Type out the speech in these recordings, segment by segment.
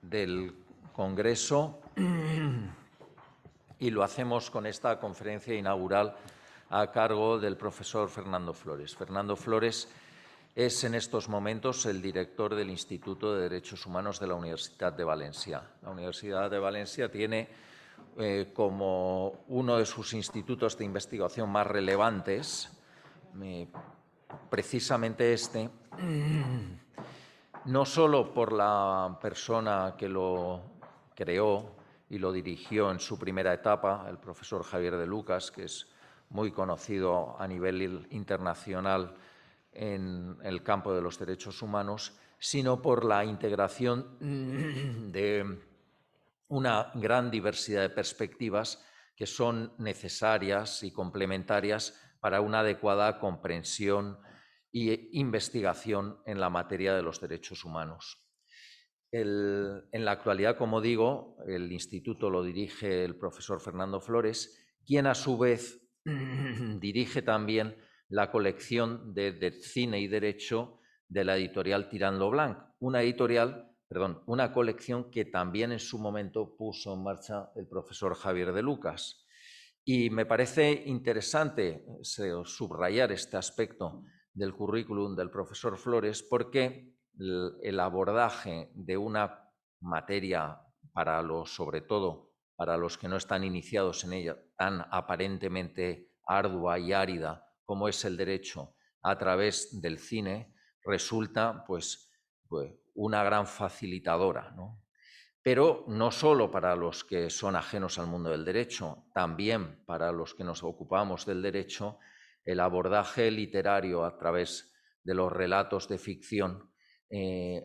del Congreso y lo hacemos con esta conferencia inaugural a cargo del profesor Fernando Flores. Fernando Flores es en estos momentos el director del Instituto de Derechos Humanos de la Universidad de Valencia. La Universidad de Valencia tiene como uno de sus institutos de investigación más relevantes, precisamente este, no solo por la persona que lo creó y lo dirigió en su primera etapa, el profesor Javier de Lucas, que es muy conocido a nivel internacional en el campo de los derechos humanos, sino por la integración de una gran diversidad de perspectivas que son necesarias y complementarias para una adecuada comprensión e investigación en la materia de los derechos humanos. En la actualidad, como digo, el instituto lo dirige el profesor Fernando Flores, quien a su vez dirige también la colección de cine y derecho de la editorial Tirant-lo Blanc, una colección que también en su momento puso en marcha el profesor Javier de Lucas. Y me parece interesante subrayar este aspecto del currículum del profesor Flores porque el abordaje de una materia sobre todo para los que no están iniciados en ella, tan aparentemente ardua y árida como es el derecho a través del cine, resulta pues una gran facilitadora, ¿no? Pero no solo para los que son ajenos al mundo del derecho, también para los que nos ocupamos del derecho, el abordaje literario a través de los relatos de ficción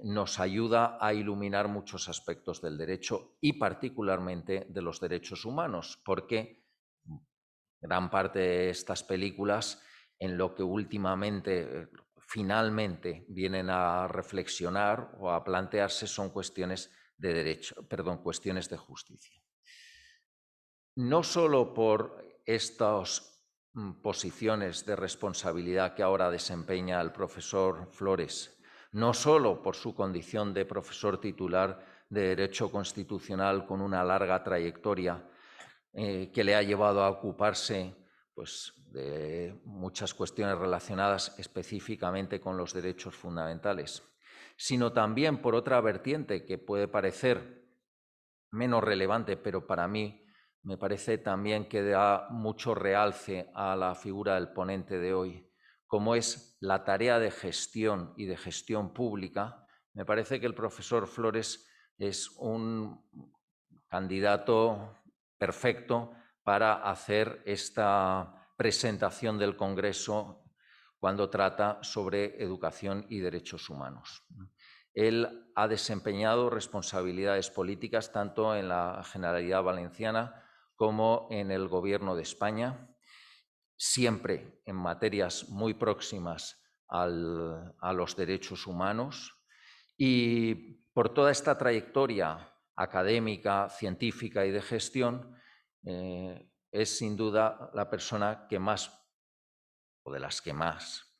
nos ayuda a iluminar muchos aspectos del derecho y particularmente de los derechos humanos, porque gran parte de estas películas en lo que últimamente, finalmente, vienen a reflexionar o a plantearse son cuestiones cuestiones de justicia. No solo por estas posiciones de responsabilidad que ahora desempeña el profesor Flores, no solo por su condición de profesor titular de Derecho Constitucional con una larga trayectoria que le ha llevado a ocuparse pues, de muchas cuestiones relacionadas específicamente con los derechos fundamentales, sino también por otra vertiente que puede parecer menos relevante, pero para mí me parece también que da mucho realce a la figura del ponente de hoy, como es la tarea de gestión y de gestión pública. Me parece que el profesor Flores es un candidato perfecto para hacer esta presentación del Congreso cuando trata sobre educación y derechos humanos. Él ha desempeñado responsabilidades políticas tanto en la Generalidad Valenciana como en el Gobierno de España, siempre en materias muy próximas a los derechos humanos, y por toda esta trayectoria académica, científica y de gestión, es sin duda la persona que más, o de las que más,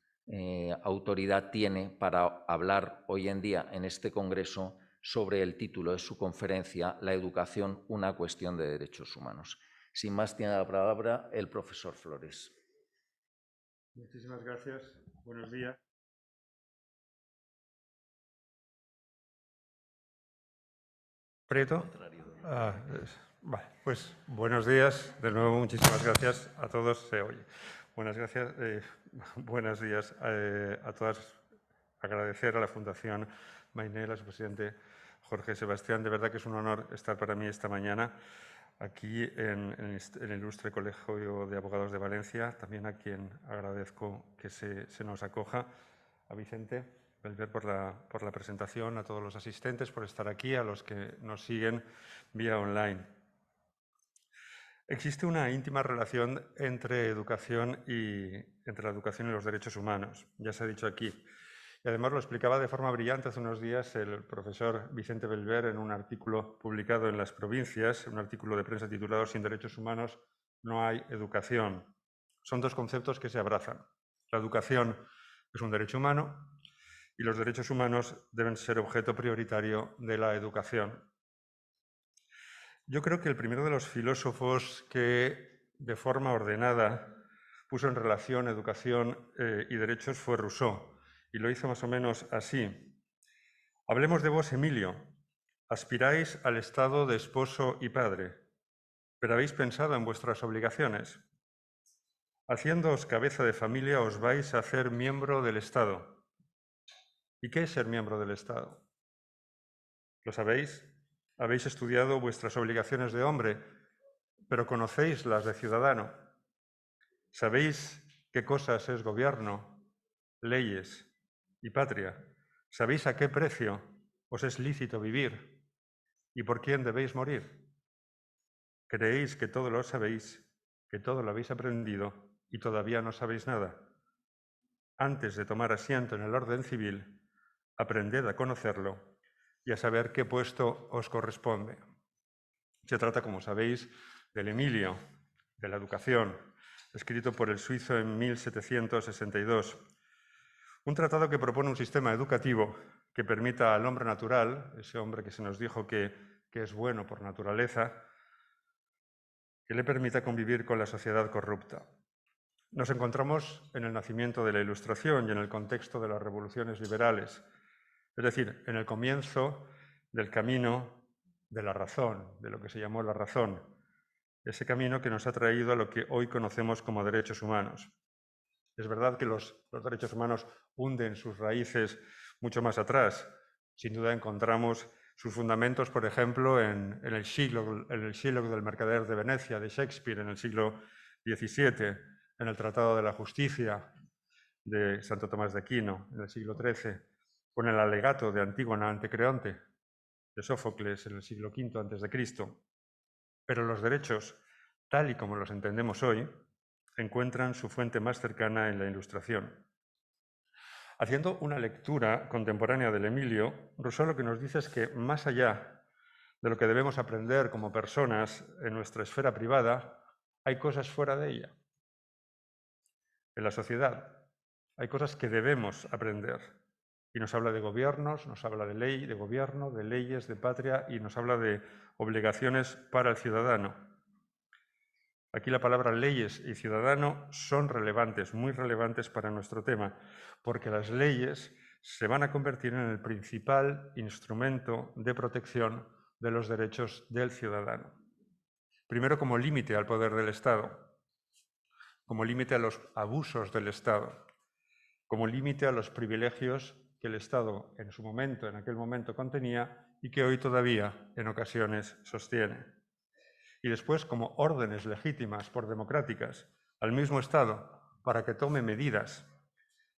autoridad tiene para hablar hoy en día en este Congreso sobre el título de su conferencia, La educación, una cuestión de derechos humanos. Sin más, tiene la palabra el profesor Flores. Muchísimas gracias. Buenos días. Prieto. Vale, pues buenos días. De nuevo, muchísimas gracias a todos. Se oye. Buenos días a todas. Agradecer a la Fundación Mainel, a su presidente Jorge Sebastián. De verdad que es un honor estar para mí esta mañana aquí en el Ilustre Colegio de Abogados de Valencia. También a quien agradezco que se nos acoja, a Vicente Belver por la presentación, a todos los asistentes por estar aquí, a los que nos siguen vía online. Existe una íntima relación entre la educación y los derechos humanos, ya se ha dicho aquí. Y además lo explicaba de forma brillante hace unos días el profesor Vicente Belver en un artículo publicado en Las Provincias, un artículo de prensa titulado Sin derechos humanos no hay educación. Son dos conceptos que se abrazan. La educación es un derecho humano y los derechos humanos deben ser objeto prioritario de la educación. Yo creo que el primero de los filósofos que de forma ordenada puso en relación educación y derechos fue Rousseau, y lo hizo más o menos así. Hablemos de vos, Emilio. Aspiráis al estado de esposo y padre, pero habéis pensado en vuestras obligaciones. Haciéndoos cabeza de familia os vais a hacer miembro del Estado. ¿Y qué es ser miembro del Estado? ¿Lo sabéis? Habéis estudiado vuestras obligaciones de hombre, pero conocéis las de ciudadano. ¿Sabéis qué cosas es gobierno, leyes y patria? ¿Sabéis a qué precio os es lícito vivir y por quién debéis morir? ¿Creéis que todo lo sabéis, que todo lo habéis aprendido y todavía no sabéis nada? Antes de tomar asiento en el orden civil, aprended a conocerlo y a saber qué puesto os corresponde. Se trata, como sabéis, del Emilio, de la educación, escrito por el suizo en 1762. Un tratado que propone un sistema educativo que permita al hombre natural, ese hombre que se nos dijo que es bueno por naturaleza, que le permita convivir con la sociedad corrupta. Nos encontramos en el nacimiento de la Ilustración y en el contexto de las revoluciones liberales, es decir, en el comienzo del camino de la razón, de lo que se llamó la razón, ese camino que nos ha traído a lo que hoy conocemos como derechos humanos. Es verdad que los derechos humanos hunden sus raíces mucho más atrás. Sin duda encontramos sus fundamentos, por ejemplo, en el Shylock del Mercader de Venecia, de Shakespeare, en el siglo XVII, en el Tratado de la Justicia de Santo Tomás de Aquino, en el siglo XIII, o en el Alegato de Antígona ante Creonte, de Sófocles, en el siglo V a.C. Pero los derechos, tal y como los entendemos hoy, encuentran su fuente más cercana en la Ilustración. Haciendo una lectura contemporánea del Emilio, Rousseau lo que nos dice es que más allá de lo que debemos aprender como personas en nuestra esfera privada, hay cosas fuera de ella. En la sociedad hay cosas que debemos aprender. Y nos habla de gobiernos, nos habla de ley, de gobierno, de leyes, de patria y nos habla de obligaciones para el ciudadano. Aquí la palabra leyes y ciudadano son relevantes, muy relevantes para nuestro tema, porque las leyes se van a convertir en el principal instrumento de protección de los derechos del ciudadano. Primero, como límite al poder del Estado, como límite a los abusos del Estado, como límite a los privilegios que el Estado en su momento, en aquel momento, contenía y que hoy todavía en ocasiones sostiene. Y después como órdenes legítimas por democráticas al mismo Estado para que tome medidas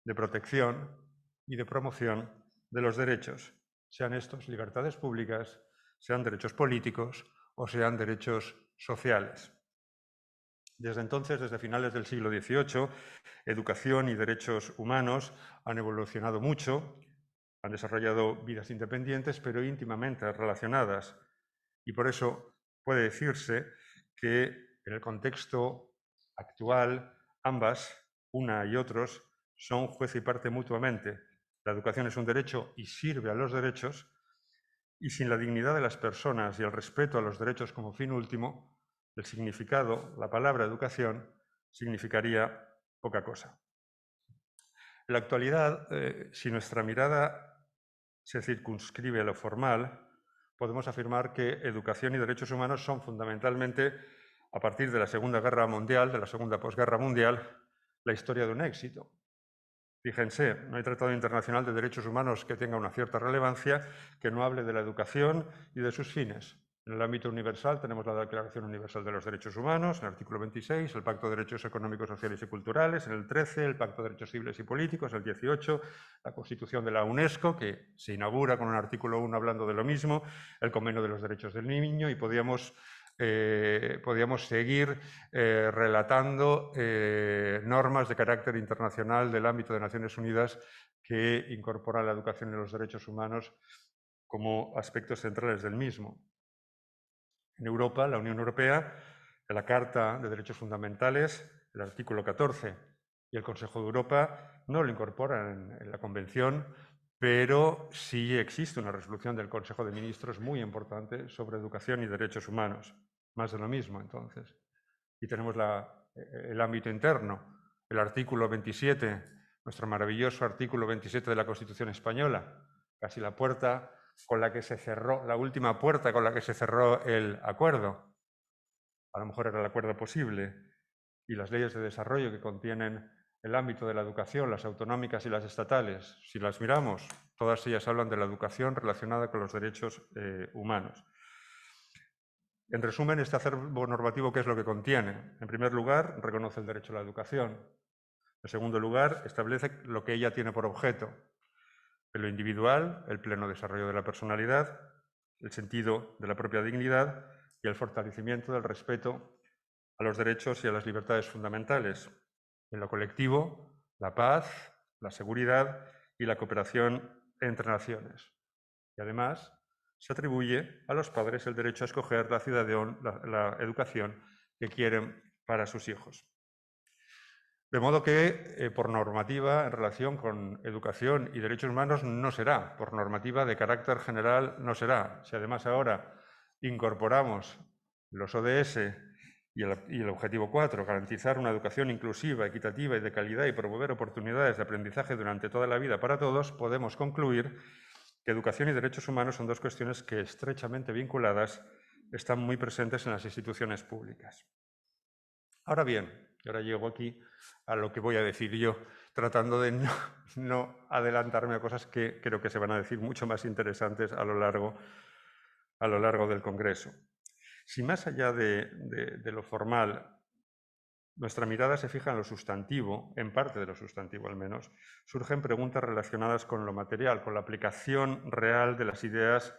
de protección y de promoción de los derechos, sean estos libertades públicas, sean derechos políticos o sean derechos sociales. Desde entonces, desde finales del siglo XVIII, educación y derechos humanos han evolucionado mucho, han desarrollado vidas independientes, pero íntimamente relacionadas. Y por eso puede decirse que en el contexto actual, ambas, una y otros, son juez y parte mutuamente. La educación es un derecho y sirve a los derechos, y sin la dignidad de las personas y el respeto a los derechos como fin último, el significado, la palabra educación, significaría poca cosa. En la actualidad, si nuestra mirada se circunscribe a lo formal, podemos afirmar que educación y derechos humanos son fundamentalmente, a partir de la Segunda Guerra Mundial, de la Segunda Posguerra Mundial, la historia de un éxito. Fíjense, no hay tratado internacional de derechos humanos que tenga una cierta relevancia que no hable de la educación y de sus fines. En el ámbito universal tenemos la Declaración Universal de los Derechos Humanos, en el artículo 26, el Pacto de Derechos Económicos, Sociales y Culturales, en el 13, el Pacto de Derechos Civiles y Políticos, en el 18, la Constitución de la UNESCO, que se inaugura con un artículo 1 hablando de lo mismo, el Convenio de los Derechos del Niño, y podíamos seguir relatando normas de carácter internacional del ámbito de Naciones Unidas que incorporan la educación y los derechos humanos como aspectos centrales del mismo. En Europa, la Unión Europea, en la Carta de Derechos Fundamentales, el artículo 14, y el Consejo de Europa no lo incorporan en la Convención pero sí existe una resolución del Consejo de Ministros muy importante sobre educación y derechos humanos. Más de lo mismo, entonces. Y tenemos el ámbito interno, el artículo 27, nuestro maravilloso artículo 27 de la Constitución española, casi la puerta con la que se cerró, la última puerta con la que se cerró el acuerdo. A lo mejor era el acuerdo posible. Y las leyes de desarrollo que contienen el ámbito de la educación, las autonómicas y las estatales, si las miramos, todas ellas hablan de la educación relacionada con los derechos humanos. En resumen, este acervo normativo, ¿qué es lo que contiene? En primer lugar, reconoce el derecho a la educación. En segundo lugar, establece lo que ella tiene por objeto. En lo individual, el pleno desarrollo de la personalidad, el sentido de la propia dignidad y el fortalecimiento del respeto a los derechos y a las libertades fundamentales. En lo colectivo, la paz, la seguridad y la cooperación entre naciones. Y además, se atribuye a los padres el derecho a escoger la educación que quieren para sus hijos. De modo que, por normativa en relación con educación y derechos humanos, no será. Por normativa de carácter general, no será. Si además ahora incorporamos los ODS y el objetivo 4, garantizar una educación inclusiva, equitativa y de calidad y promover oportunidades de aprendizaje durante toda la vida para todos, podemos concluir que educación y derechos humanos son dos cuestiones que, estrechamente vinculadas, están muy presentes en las instituciones públicas. Ahora bien, ahora llego aquí a lo que voy a decir yo, tratando de no adelantarme a cosas que creo que se van a decir mucho más interesantes a lo largo del Congreso. Si más allá de lo formal, nuestra mirada se fija en lo sustantivo, en parte de lo sustantivo al menos, surgen preguntas relacionadas con lo material, con la aplicación real de las ideas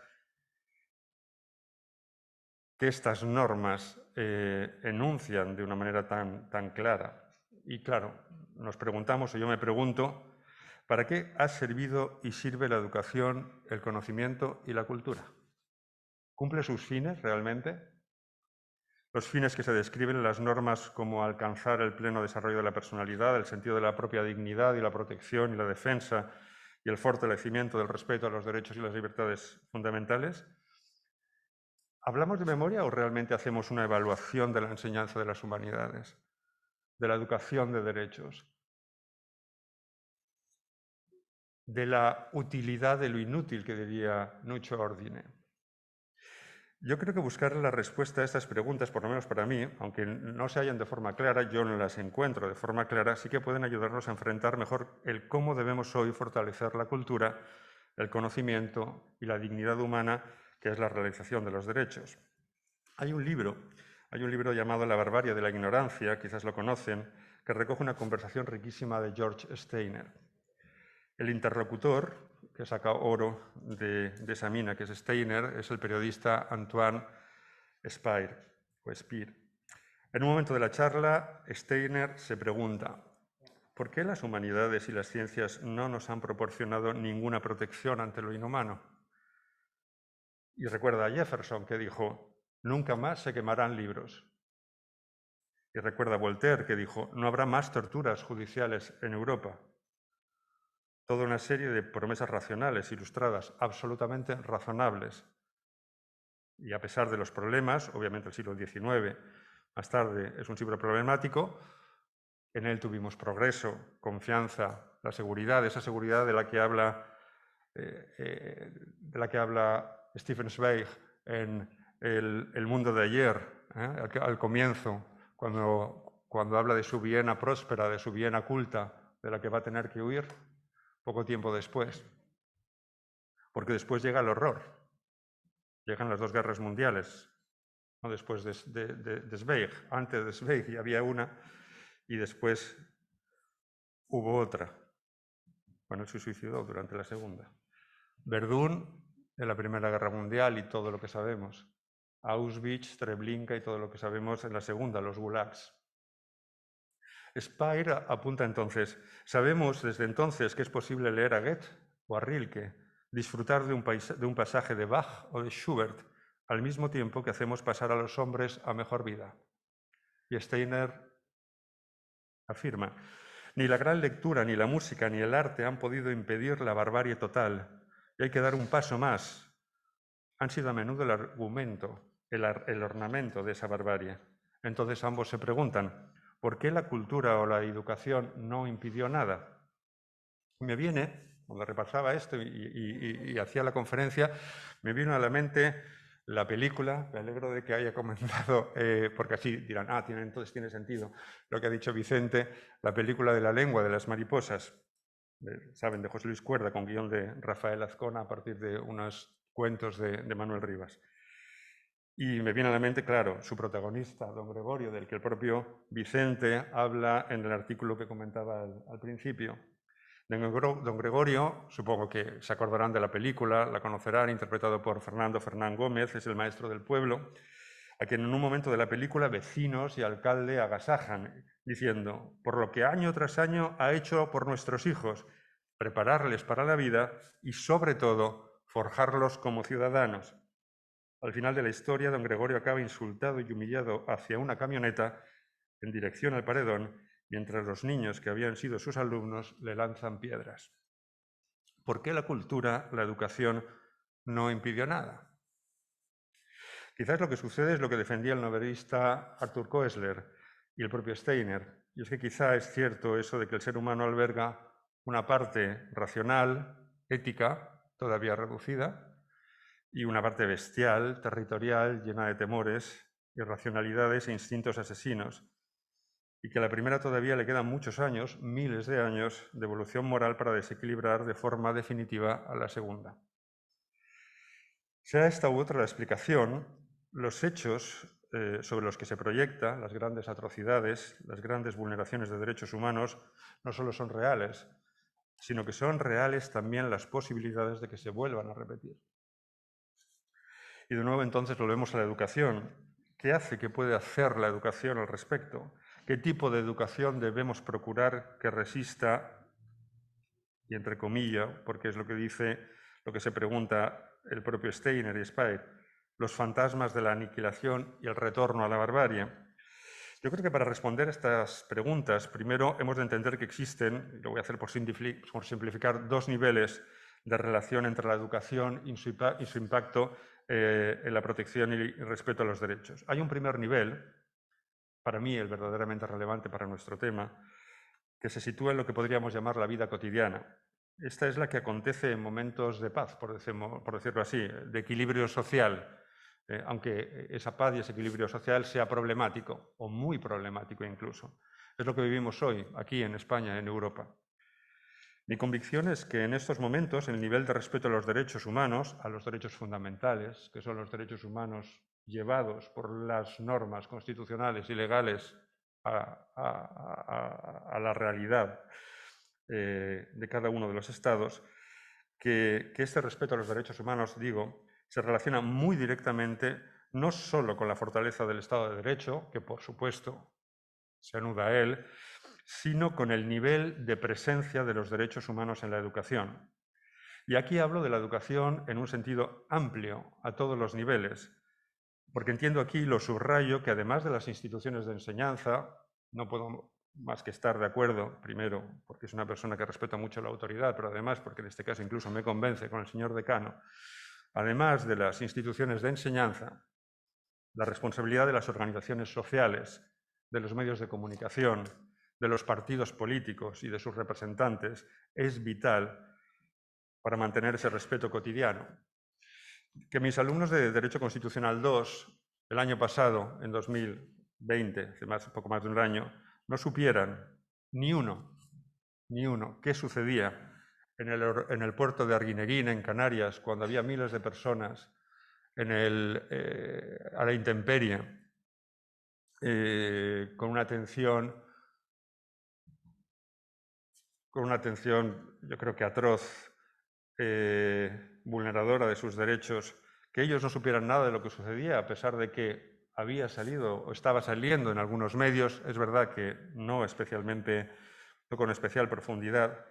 que estas normas enuncian de una manera tan clara. Y claro, nos preguntamos, o yo me pregunto, ¿para qué ha servido y sirve la educación, el conocimiento y la cultura? ¿Cumple sus fines realmente? Los fines que se describen en las normas como alcanzar el pleno desarrollo de la personalidad, el sentido de la propia dignidad y la protección y la defensa y el fortalecimiento del respeto a los derechos y las libertades fundamentales. ¿Hablamos de memoria o realmente hacemos una evaluación de la enseñanza de las humanidades, de la educación de derechos, de la utilidad de lo inútil que diría Nuccio Ordine? Yo creo que buscar la respuesta a estas preguntas, por lo menos para mí, aunque no se hallan de forma clara, yo no las encuentro de forma clara, sí que pueden ayudarnos a enfrentar mejor el cómo debemos hoy fortalecer la cultura, el conocimiento y la dignidad humana, que es la realización de los derechos. Hay un libro llamado La barbarie de la ignorancia, quizás lo conocen, que recoge una conversación riquísima de George Steiner. El interlocutor que saca oro de esa mina, que es Steiner, es el periodista Antoine Speer. En un momento de la charla, Steiner se pregunta: ¿por qué las humanidades y las ciencias no nos han proporcionado ninguna protección ante lo inhumano? Y recuerda a Jefferson, que dijo: nunca más se quemarán libros. Y recuerda a Voltaire, que dijo: no habrá más torturas judiciales en Europa. Toda una serie de promesas racionales, ilustradas, absolutamente razonables. Y a pesar de los problemas, obviamente el siglo XIX, más tarde, es un siglo problemático, en él tuvimos progreso, confianza, la seguridad, esa seguridad de la que habla Stefan Zweig en El mundo de ayer, al comienzo, cuando habla de su Viena próspera, de su Viena culta, de la que va a tener que huir poco tiempo después. Porque después llega el horror. Llegan las dos guerras mundiales, ¿no? Después de Zweig. Antes de Zweig ya había una y después hubo otra. Bueno, él se suicidó durante la segunda. Verdún en la Primera Guerra Mundial y todo lo que sabemos. Auschwitz, Treblinka y todo lo que sabemos en la segunda, los gulags. Speer apunta entonces: sabemos desde entonces que es posible leer a Goethe o a Rilke, disfrutar de un pasaje de Bach o de Schubert, al mismo tiempo que hacemos pasar a los hombres a mejor vida. Y Steiner afirma: Ni la gran lectura, ni la música, ni el arte han podido impedir la barbarie total. Y hay que dar un paso más. Han sido a menudo el argumento, el ornamento de esa barbarie. Entonces ambos se preguntan, ¿por qué la cultura o la educación no impidió nada? Me viene, cuando repasaba esto y hacía la conferencia, me vino a la mente la película, me alegro de que haya comentado, porque así dirán, entonces tiene sentido lo que ha dicho Vicente, la película de La lengua de las mariposas, saben, de José Luis Cuerda, con guión de Rafael Azcona a partir de unos cuentos de Manuel Rivas. Y me viene a la mente, claro, su protagonista, don Gregorio, del que el propio Vicente habla en el artículo que comentaba al principio. Don Gregorio, supongo que se acordarán de la película, la conocerán, interpretado por Fernando Fernán Gómez, es el maestro del pueblo, a quien en un momento de la película vecinos y alcalde agasajan, diciendo, por lo que año tras año ha hecho por nuestros hijos, prepararles para la vida y, sobre todo, forjarlos como ciudadanos. Al final de la historia, don Gregorio acaba insultado y humillado hacia una camioneta en dirección al paredón, mientras los niños que habían sido sus alumnos le lanzan piedras. ¿Por qué la cultura, la educación, no impidió nada? Quizás lo que sucede es lo que defendía el novelista Arthur Koestler y el propio Steiner, y es que quizá es cierto eso de que el ser humano alberga una parte racional, ética, todavía reducida, y una parte bestial, territorial, llena de temores, irracionalidades e instintos asesinos, y que a la primera todavía le quedan muchos años, miles de años, de evolución moral para desequilibrar de forma definitiva a la segunda. Sea esta u otra la explicación, los hechos sobre los que se proyecta, las grandes atrocidades, las grandes vulneraciones de derechos humanos, no solo son reales, sino que son reales también las posibilidades de que se vuelvan a repetir. Y de nuevo entonces volvemos a la educación. ¿Qué hace, qué puede hacer la educación al respecto? ¿Qué tipo de educación debemos procurar que resista, y entre comillas, porque es lo que dice, lo que se pregunta el propio Steiner y Speyer, los fantasmas de la aniquilación y el retorno a la barbarie? Yo creo que para responder a estas preguntas, primero hemos de entender que existen, y lo voy a hacer por simplificar, dos niveles de relación entre la educación y su impacto en la protección y respeto a los derechos. Hay un primer nivel, para mí el verdaderamente relevante para nuestro tema, que se sitúa en lo que podríamos llamar la vida cotidiana. Esta es la que acontece en momentos de paz, por decirlo así, de equilibrio social, aunque esa paz y ese equilibrio social sea problemático, o muy problemático incluso. Es lo que vivimos hoy, aquí en España, en Europa. Mi convicción es que en estos momentos el nivel de respeto a los derechos humanos, a los derechos fundamentales, que son los derechos humanos llevados por las normas constitucionales y legales a la realidad de cada uno de los estados, que este respeto a los derechos humanos, digo, se relaciona muy directamente no solo con la fortaleza del Estado de Derecho, que por supuesto se anuda a él, sino con el nivel de presencia de los derechos humanos en la educación. Y aquí hablo de la educación en un sentido amplio, a todos los niveles, porque entiendo aquí, lo subrayo, que además de las instituciones de enseñanza, no puedo más que estar de acuerdo, primero, porque es una persona que respeta mucho la autoridad, pero además porque en este caso incluso me convence con el señor decano, además de las instituciones de enseñanza, la responsabilidad de las organizaciones sociales, de los medios de comunicación, de los partidos políticos y de sus representantes es vital para mantener ese respeto cotidiano. Que mis alumnos de Derecho Constitucional 2, el año pasado, en 2020, hace poco más de un año, no supieran ni uno, qué sucedía en el puerto de Arguineguín, en Canarias, cuando había miles de personas a la intemperie, con una atención, yo creo que atroz, vulneradora de sus derechos, que ellos no supieran nada de lo que sucedía, a pesar de que había salido o estaba saliendo en algunos medios, es verdad que no con especial profundidad,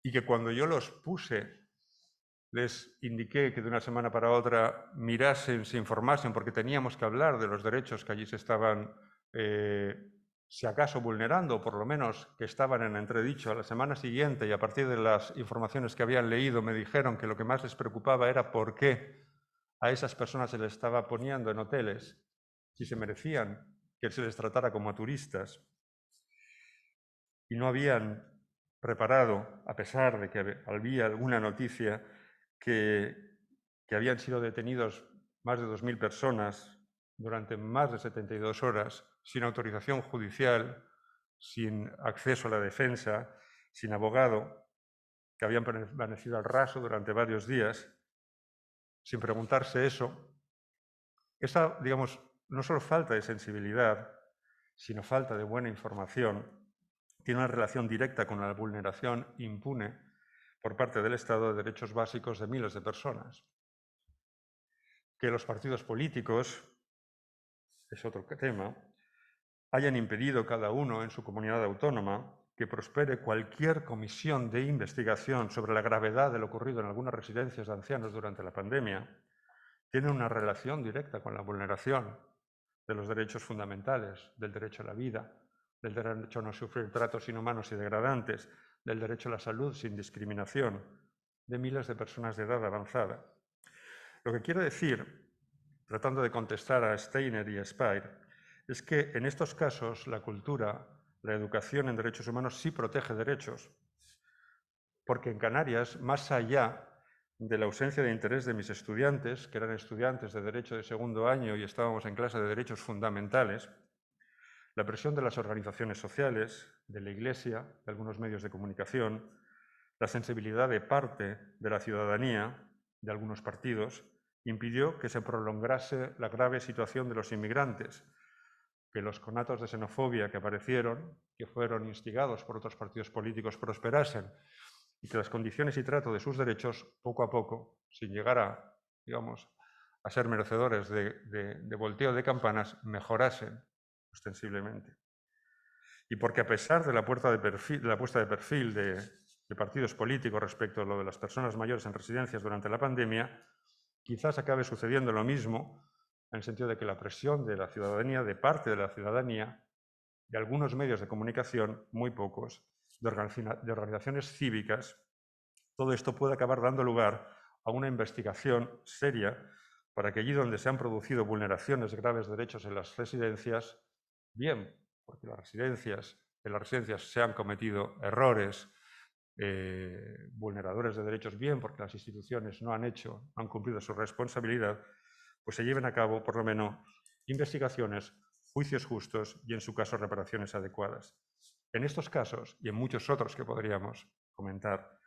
y que cuando yo los puse, les indiqué que de una semana para otra mirasen, se informasen, porque teníamos que hablar de los derechos que allí se estaban si acaso vulnerando, o por lo menos que estaban en entredicho. A la semana siguiente, y a partir de las informaciones que habían leído, me dijeron que lo que más les preocupaba era por qué a esas personas se les estaba poniendo en hoteles, si se merecían que se les tratara como a turistas. Y no habían preparado, a pesar de que había alguna noticia, que habían sido detenidos más de 2.000 personas durante más de 72 horas, sin autorización judicial, sin acceso a la defensa, sin abogado, que habían permanecido al raso durante varios días, sin preguntarse eso. Esa, digamos, no solo falta de sensibilidad, sino falta de buena información, tiene una relación directa con la vulneración impune por parte del Estado de derechos básicos de miles de personas. Que los partidos políticos, es otro tema, hayan impedido cada uno en su comunidad autónoma que prospere cualquier comisión de investigación sobre la gravedad de lo ocurrido en algunas residencias de ancianos durante la pandemia, tiene una relación directa con la vulneración de los derechos fundamentales, del derecho a la vida, del derecho a no sufrir tratos inhumanos y degradantes, del derecho a la salud sin discriminación, de miles de personas de edad avanzada. Lo que quiero decir, tratando de contestar a Steiner y a Spire, es que en estos casos la cultura, la educación en derechos humanos sí protege derechos, porque en Canarias, más allá de la ausencia de interés de mis estudiantes, que eran estudiantes de Derecho de segundo año y estábamos en clase de Derechos Fundamentales, la presión de las organizaciones sociales, de la Iglesia, de algunos medios de comunicación, la sensibilidad de parte de la ciudadanía, de algunos partidos, impidió que se prolongase la grave situación de los inmigrantes, que los conatos de xenofobia que aparecieron, que fueron instigados por otros partidos políticos, prosperasen y que las condiciones y trato de sus derechos, poco a poco, sin llegar a, digamos, a ser merecedores de volteo de campanas, mejorasen ostensiblemente. Y porque a pesar de la puesta de perfil de partidos políticos respecto a lo de las personas mayores en residencias durante la pandemia, quizás acabe sucediendo lo mismo en el sentido de que la presión de la ciudadanía, de parte de la ciudadanía, de algunos medios de comunicación, muy pocos, de organizaciones cívicas, todo esto puede acabar dando lugar a una investigación seria para que allí donde se han producido vulneraciones de graves derechos en las residencias, bien porque en las residencias se han cometido errores vulneradores de derechos, bien porque las instituciones no han cumplido su responsabilidad, pues se lleven a cabo, por lo menos, investigaciones, juicios justos y, en su caso, reparaciones adecuadas. En estos casos, y en muchos otros que podríamos comentar,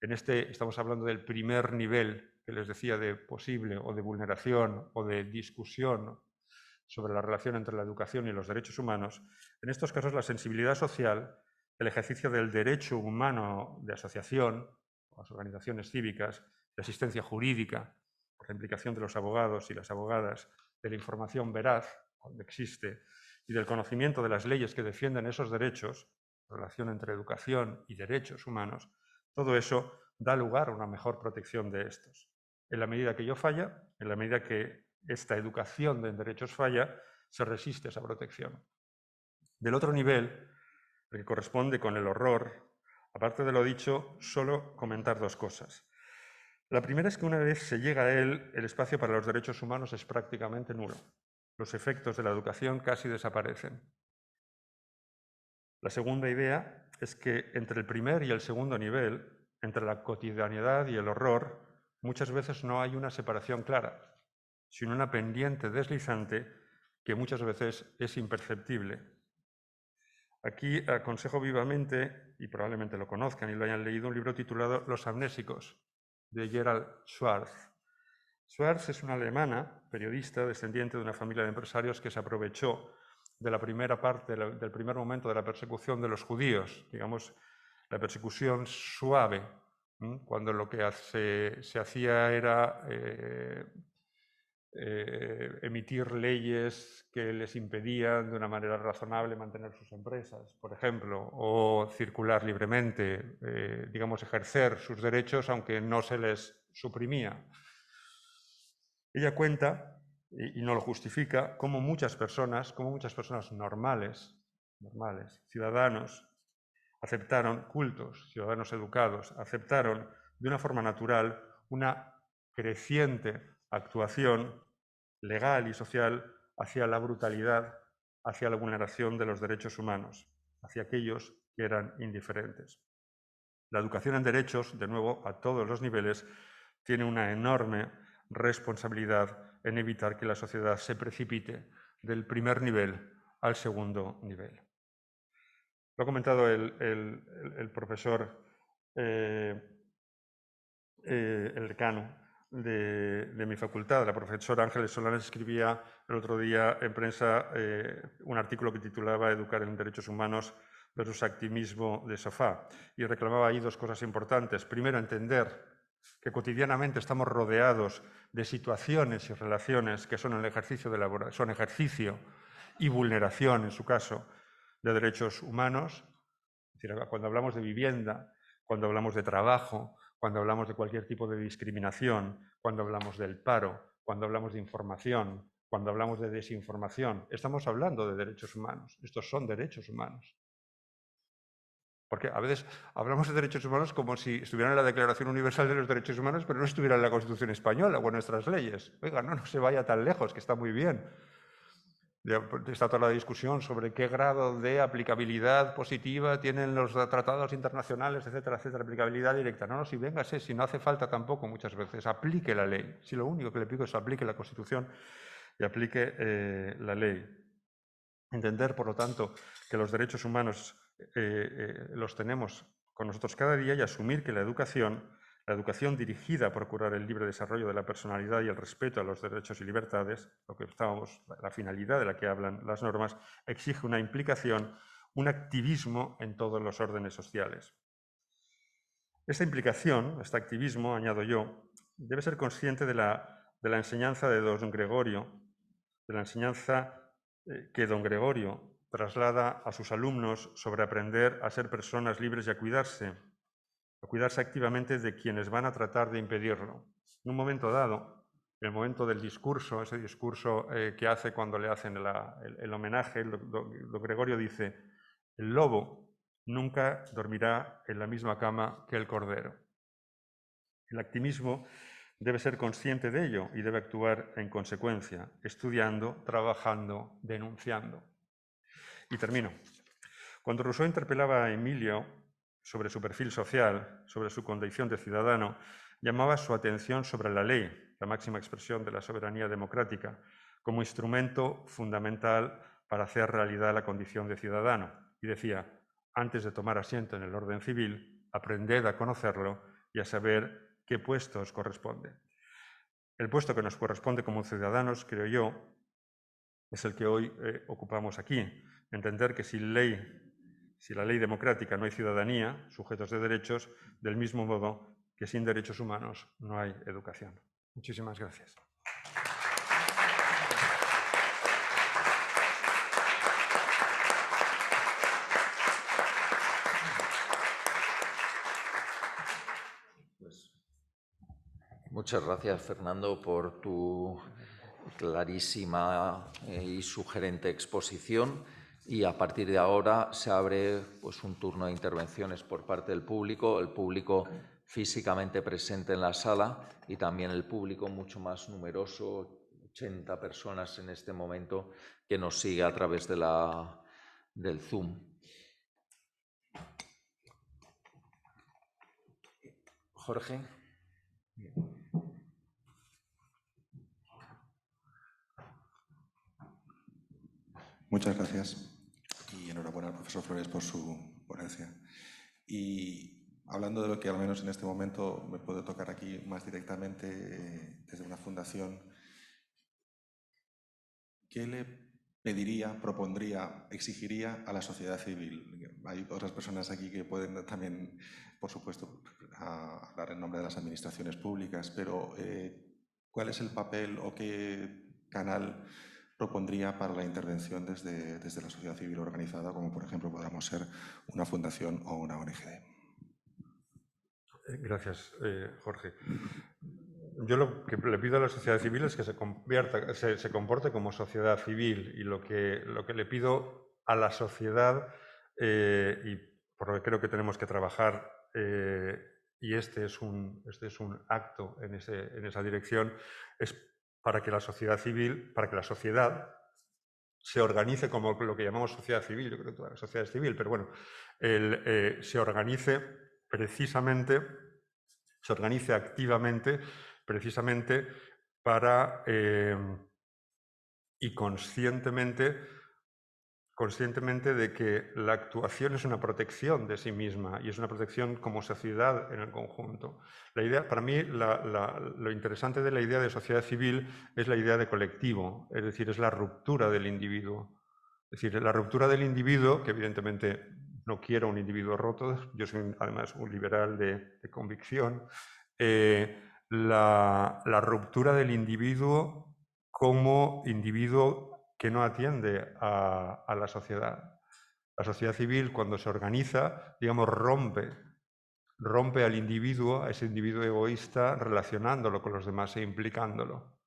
estamos hablando del primer nivel que les decía de posible o de vulneración o de discusión sobre la relación entre la educación y los derechos humanos. En estos casos, la sensibilidad social, el ejercicio del derecho humano de asociación, las organizaciones cívicas, de asistencia jurídica, por la implicación de los abogados y las abogadas, de la información veraz, cuando existe, y del conocimiento de las leyes que defienden esos derechos, relación entre educación y derechos humanos, todo eso da lugar a una mejor protección de estos. En la medida que ello falla, en la medida que esta educación de derechos falla, se resiste a esa protección. Del otro nivel, el que corresponde con el horror, aparte de lo dicho, solo comentar dos cosas. La primera es que una vez se llega a él, el espacio para los derechos humanos es prácticamente nulo. Los efectos de la educación casi desaparecen. La segunda idea es que entre el primer y el segundo nivel, entre la cotidianidad y el horror, muchas veces no hay una separación clara, sino una pendiente deslizante que muchas veces es imperceptible. Aquí aconsejo vivamente, y probablemente lo conozcan y lo hayan leído, un libro titulado Los amnésicos, de Gerald Schwarz. Schwarz es una alemana, periodista, descendiente de una familia de empresarios que se aprovechó de la primera parte, del primer momento de la persecución de los judíos, digamos, la persecución suave, cuando lo que se hacía era emitir leyes que les impedían de una manera razonable mantener sus empresas, por ejemplo, o circular libremente, digamos, ejercer sus derechos aunque no se les suprimía. Ella cuenta, y no lo justifica, cómo muchas personas normales, normales, ciudadanos, aceptaron cultos, ciudadanos educados, aceptaron de una forma natural una creciente actuación legal y social hacia la brutalidad, hacia la vulneración de los derechos humanos, hacia aquellos que eran indiferentes. La educación en derechos, de nuevo, a todos los niveles, tiene una enorme responsabilidad en evitar que la sociedad se precipite del primer nivel al segundo nivel. Lo ha comentado el profesor, el decano de mi facultad, la profesora Ángeles Solanes, escribía el otro día en prensa un artículo que titulaba Educar en Derechos Humanos versus activismo de sofá, y reclamaba ahí dos cosas importantes. Primero, entender que cotidianamente estamos rodeados de situaciones y relaciones que son el ejercicio son ejercicio y vulneración, en su caso, de derechos humanos. Es decir, cuando hablamos de vivienda, cuando hablamos de trabajo, cuando hablamos de cualquier tipo de discriminación, cuando hablamos del paro, cuando hablamos de información, cuando hablamos de desinformación, estamos hablando de derechos humanos. Estos son derechos humanos. Porque a veces hablamos de derechos humanos como si estuvieran en la Declaración Universal de los Derechos Humanos, pero no estuvieran en la Constitución Española o en nuestras leyes. Oiga, no se vaya tan lejos, que está muy bien. Está toda la discusión sobre qué grado de aplicabilidad positiva tienen los tratados internacionales, etcétera, etcétera, aplicabilidad directa. No, si véngase, si no hace falta tampoco muchas veces, aplique la ley. Si lo único que le pido es aplique la Constitución y aplique la ley. Entender, por lo tanto, que los derechos humanos los tenemos con nosotros cada día y asumir que la educación dirigida a procurar el libre desarrollo de la personalidad y el respeto a los derechos y libertades, la finalidad de la que hablan las normas, exige una implicación, un activismo en todos los órdenes sociales. Esta implicación, este activismo, añado yo, debe ser consciente de la enseñanza de don Gregorio, de la enseñanza que don Gregorio traslada a sus alumnos sobre aprender a ser personas libres y a cuidarse activamente de quienes van a tratar de impedirlo. En un momento dado, en el momento del discurso, ese discurso que hace cuando le hacen el homenaje, don Gregorio dice: el lobo nunca dormirá en la misma cama que el cordero. El activismo debe ser consciente de ello y debe actuar en consecuencia, estudiando, trabajando, denunciando. Y termino. Cuando Rousseau interpelaba a Emilio sobre su perfil social, sobre su condición de ciudadano, llamaba su atención sobre la ley, la máxima expresión de la soberanía democrática, como instrumento fundamental para hacer realidad la condición de ciudadano. Y decía: antes de tomar asiento en el orden civil, aprended a conocerlo y a saber qué puesto os corresponde. El puesto que nos corresponde como ciudadanos, creo yo, es el que hoy ocupamos aquí. Entender que sin la ley democrática no hay ciudadanía, sujetos de derechos, del mismo modo que sin derechos humanos no hay educación. Muchísimas gracias. Muchas gracias, Fernando, por tu clarísima y sugerente exposición. Y a partir de ahora se abre un turno de intervenciones por parte del público, el público físicamente presente en la sala y también el público mucho más numeroso, 80 personas en este momento, que nos sigue a través de del Zoom. Jorge. Muchas gracias y enhorabuena al profesor Flores por su ponencia. Y hablando de lo que al menos en este momento me puede tocar aquí más directamente desde una fundación, ¿qué le pediría, propondría, exigiría a la sociedad civil? Hay otras personas aquí que pueden también, por supuesto, hablar en nombre de las administraciones públicas, pero ¿cuál es el papel o qué canal propondría para la intervención desde la sociedad civil organizada, como por ejemplo podamos ser una fundación o una ONG? Gracias, Jorge. Yo lo que le pido a la sociedad civil es que se comporte como sociedad civil, y lo que le pido a la sociedad y por lo que creo que tenemos que trabajar, y este es un acto en esa dirección, es para que la sociedad civil, para que la sociedad se organice como lo que llamamos sociedad civil, yo creo que toda la sociedad es civil, pero bueno, se organice precisamente, se organice activamente, precisamente para y conscientemente de que la actuación es una protección de sí misma y es una protección como sociedad en el conjunto. La idea, para mí, lo interesante de la idea de sociedad civil es la idea de colectivo, es decir, es la ruptura del individuo. Es decir, la ruptura del individuo, que evidentemente no quiero un individuo roto, yo soy además un liberal de convicción, la ruptura del individuo como individuo que no atiende a la sociedad. La sociedad civil, cuando se organiza, digamos, rompe al individuo, a ese individuo egoísta, relacionándolo con los demás e implicándolo.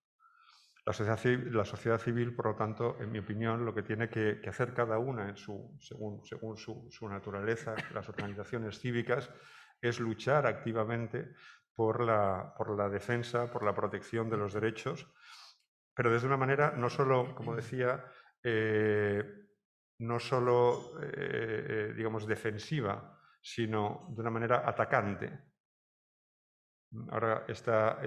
La sociedad civil, por lo tanto, en mi opinión, lo que tiene que hacer cada una según su naturaleza, las organizaciones cívicas, es luchar activamente por la defensa, por la protección de los derechos, pero desde una manera no solo, como decía, no solo, digamos, defensiva, sino de una manera atacante. Ahora está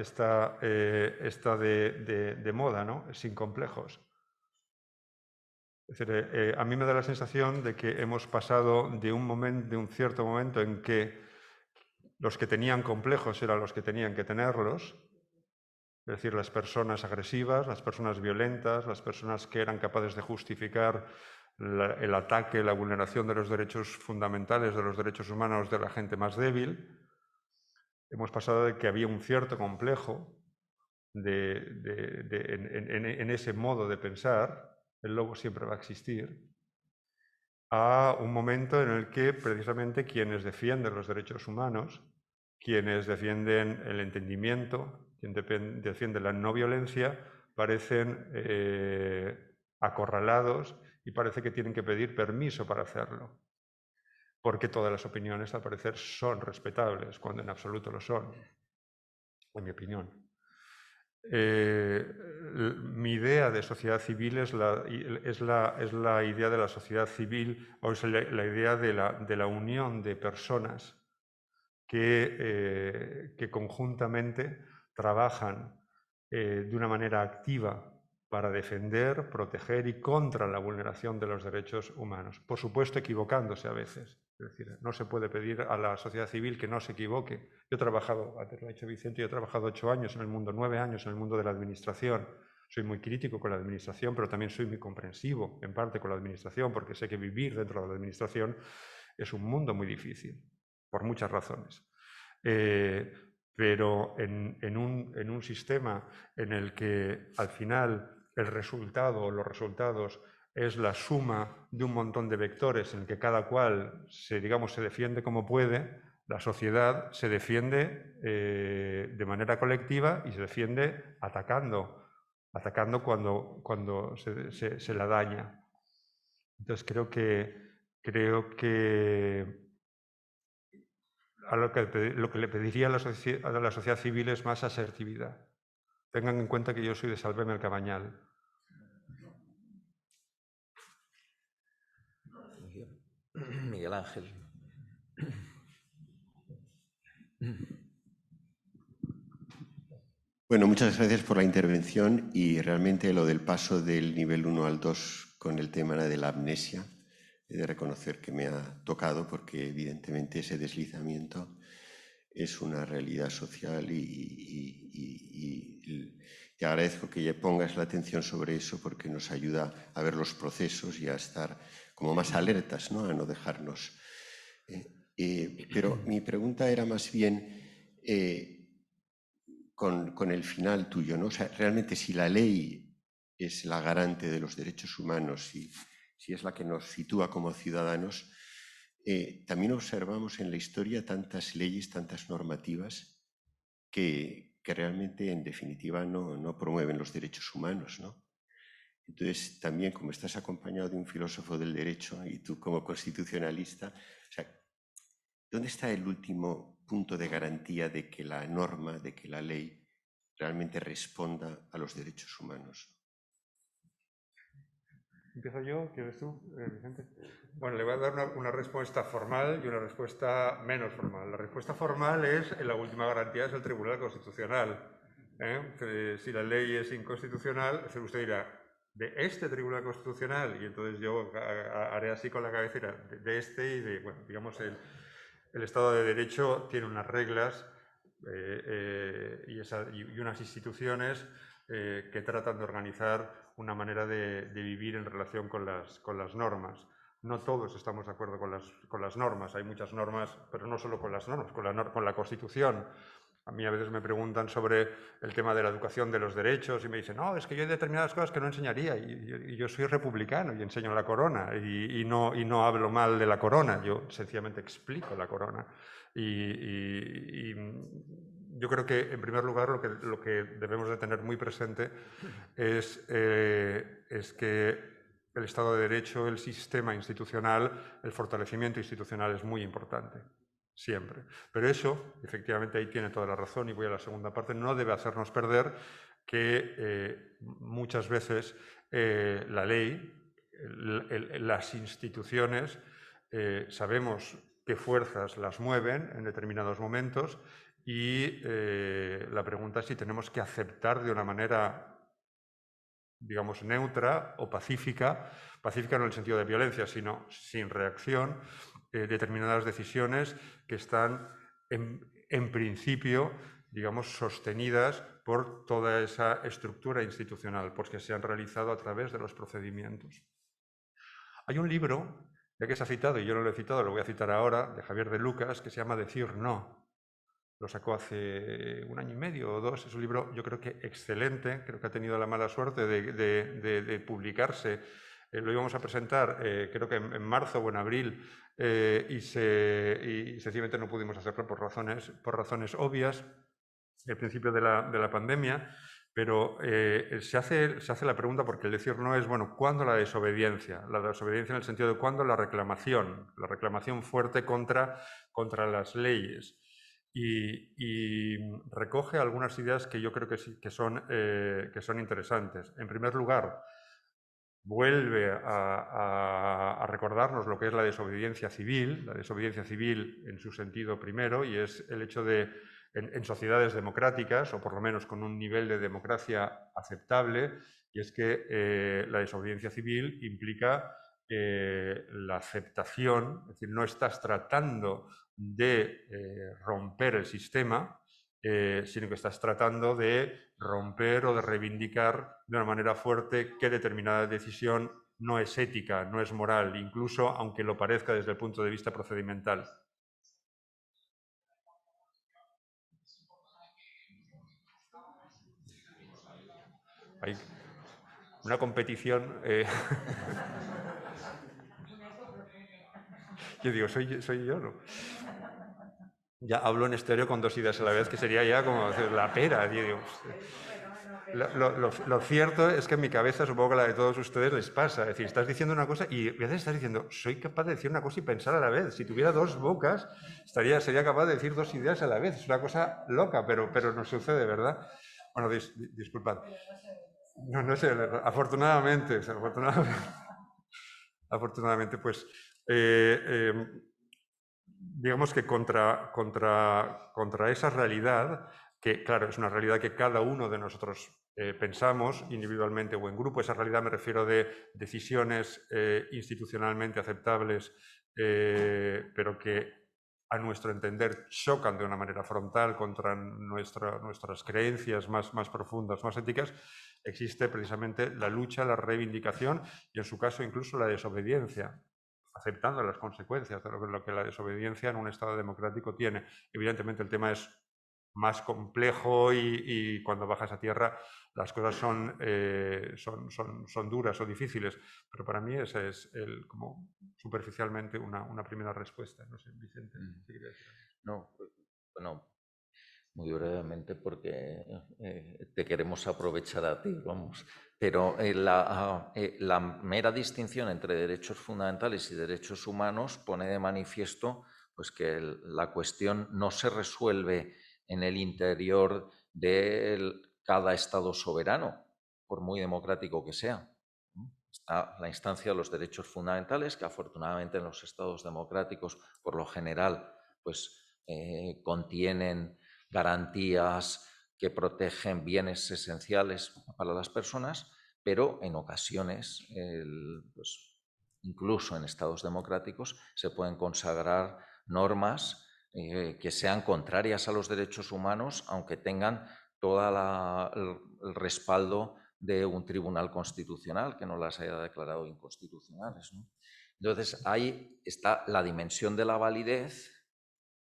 de moda, ¿no? Sin complejos. Es decir, a mí me da la sensación de que hemos pasado de un cierto momento en que los que tenían complejos eran los que tenían que tenerlos, es decir, las personas agresivas, las personas violentas, las personas que eran capaces de justificar el ataque, la vulneración de los derechos fundamentales, de los derechos humanos de la gente más débil. Hemos pasado de que había un cierto complejo en ese modo de pensar, el lobo siempre va a existir, a un momento en el que precisamente quienes defienden los derechos humanos, quienes defienden el entendimiento, quienes defienden la no violencia, parecen acorralados y parece que tienen que pedir permiso para hacerlo, porque todas las opiniones al parecer son respetables, cuando en absoluto lo son, en mi opinión. Mi idea de sociedad civil es la idea de la sociedad civil, o es la idea de la unión de personas que conjuntamente trabajan de una manera activa para defender, proteger y contra la vulneración de los derechos humanos. Por supuesto, equivocándose a veces. Es decir, no se puede pedir a la sociedad civil que no se equivoque. Yo he trabajado, antes lo ha dicho Vicente, yo he trabajado 8 años en el mundo, 9 años en el mundo de la administración. Soy muy crítico con la administración, pero también soy muy comprensivo, en parte, con la administración, porque sé que vivir dentro de la administración es un mundo muy difícil, por muchas razones. Pero en un sistema en el que al final el resultado o los resultados es la suma de un montón de vectores en el que cada cual se defiende como puede, la sociedad se defiende de manera colectiva y se defiende atacando cuando se la daña. Entonces creo que lo que le pediría a la sociedad civil es más asertividad. Tengan en cuenta que yo soy de Salveme el Cabañal. Miguel Ángel. Bueno, muchas gracias por la intervención y realmente lo del paso del nivel 1 al 2 con el tema de la amnesia, he de reconocer que me ha tocado porque evidentemente ese deslizamiento es una realidad social y te agradezco que ya pongas la atención sobre eso porque nos ayuda a ver los procesos y a estar como más alertas, ¿no? A no dejarnos. Pero mi pregunta era más bien con el final tuyo, ¿no? O sea, realmente si la ley es la garante de los derechos humanos y si es la que nos sitúa como ciudadanos, también observamos en la historia tantas leyes, tantas normativas que realmente, en definitiva, no promueven los derechos humanos, ¿no? Entonces, también como estás acompañado de un filósofo del derecho y tú como constitucionalista, o sea, ¿dónde está el último punto de garantía de que la norma, de que la ley realmente responda a los derechos humanos? ¿Empiezo yo? ¿Quieres tú, Vicente? Bueno, le voy a dar una respuesta formal y una respuesta menos formal. La respuesta formal es, la última garantía es el Tribunal Constitucional. Si la ley es inconstitucional, usted dirá, de este Tribunal Constitucional, y entonces yo haré así con la cabecera, de este y de, bueno, digamos, el Estado de Derecho tiene unas reglas y unas instituciones que tratan de organizar una manera de vivir en relación con las normas. No todos estamos de acuerdo con las normas, hay muchas normas, pero no solo con las normas, con la Constitución. A mí a veces me preguntan sobre el tema de la educación de los derechos y me dicen, no, es que yo hay determinadas cosas que no enseñaría y yo soy republicano y enseño la corona y no hablo mal de la corona, yo sencillamente explico la corona. Y yo creo que, en primer lugar, lo que debemos de tener muy presente es que el Estado de Derecho, el sistema institucional, el fortalecimiento institucional es muy importante, siempre. Pero eso, efectivamente, ahí tiene toda la razón, y voy a la segunda parte, no debe hacernos perder que muchas veces la ley, las instituciones, sabemos qué fuerzas las mueven en determinados momentos y la pregunta es si tenemos que aceptar de una manera, digamos, neutra o pacífica no en el sentido de violencia, sino sin reacción, determinadas decisiones que están en principio, digamos, sostenidas por toda esa estructura institucional, porque se han realizado a través de los procedimientos. Hay un libro, ya que se ha citado, y yo no lo he citado, lo voy a citar ahora, de Javier de Lucas, que se llama Decir no. Lo sacó hace 1 año y medio o 2. Es un libro, yo creo que excelente. Creo que ha tenido la mala suerte de publicarse. Lo íbamos a presentar, creo que en marzo o en abril, y sencillamente no pudimos hacerlo por razones obvias, al principio de la pandemia. Pero se hace la pregunta, porque el decir no es, bueno, ¿cuándo la desobediencia? La desobediencia en el sentido de cuándo la reclamación fuerte contra las leyes. Y recoge algunas ideas que yo creo que son interesantes. En primer lugar, vuelve a recordarnos lo que es la desobediencia civil en su sentido primero, y es el hecho de, en sociedades democráticas, o por lo menos con un nivel de democracia aceptable, y es que la desobediencia civil implica la aceptación, es decir, no estás tratando de romper el sistema, sino que estás tratando de romper o de reivindicar de una manera fuerte que determinada decisión no es ética, no es moral, incluso aunque lo parezca desde el punto de vista procedimental. Hay una competición. Yo digo, soy yo, ¿no? Ya hablo en estéreo con 2 ideas a la vez, que sería ya como la pera. Digo, lo cierto es que en mi cabeza, supongo que la de todos ustedes les pasa. Es decir, estás diciendo una cosa y a veces estás diciendo, soy capaz de decir una cosa y pensar a la vez. Si tuviera 2 bocas, sería capaz de decir 2 ideas a la vez. Es una cosa loca, pero no sucede, ¿verdad? Bueno, disculpad. No sé, afortunadamente, pues digamos que contra esa realidad, que claro, es una realidad que cada uno de nosotros pensamos individualmente o en grupo. Esa realidad me refiero de decisiones institucionalmente aceptables, pero que a nuestro entender chocan de una manera frontal contra nuestras creencias más profundas, más éticas. Existe precisamente la lucha, la reivindicación y, en su caso, incluso la desobediencia, aceptando las consecuencias de lo que la desobediencia en un Estado democrático tiene. Evidentemente el tema es más complejo y cuando bajas a tierra las cosas son duras o difíciles, pero para mí esa es como superficialmente una primera respuesta. No sé, Vicente. No, bueno, muy brevemente, porque te queremos aprovechar a ti, vamos. Pero la mera distinción entre derechos fundamentales y derechos humanos pone de manifiesto pues, que la cuestión no se resuelve en el interior de cada Estado soberano, por muy democrático que sea. Está la instancia de los derechos fundamentales, que afortunadamente en los Estados democráticos, por lo general, pues, contienen garantías que protegen bienes esenciales para las personas, pero en ocasiones, pues, incluso en Estados democráticos, se pueden consagrar normas que sean contrarias a los derechos humanos, aunque tengan todo el respaldo de un tribunal constitucional que no las haya declarado inconstitucionales, ¿no? Entonces, ahí está la dimensión de la validez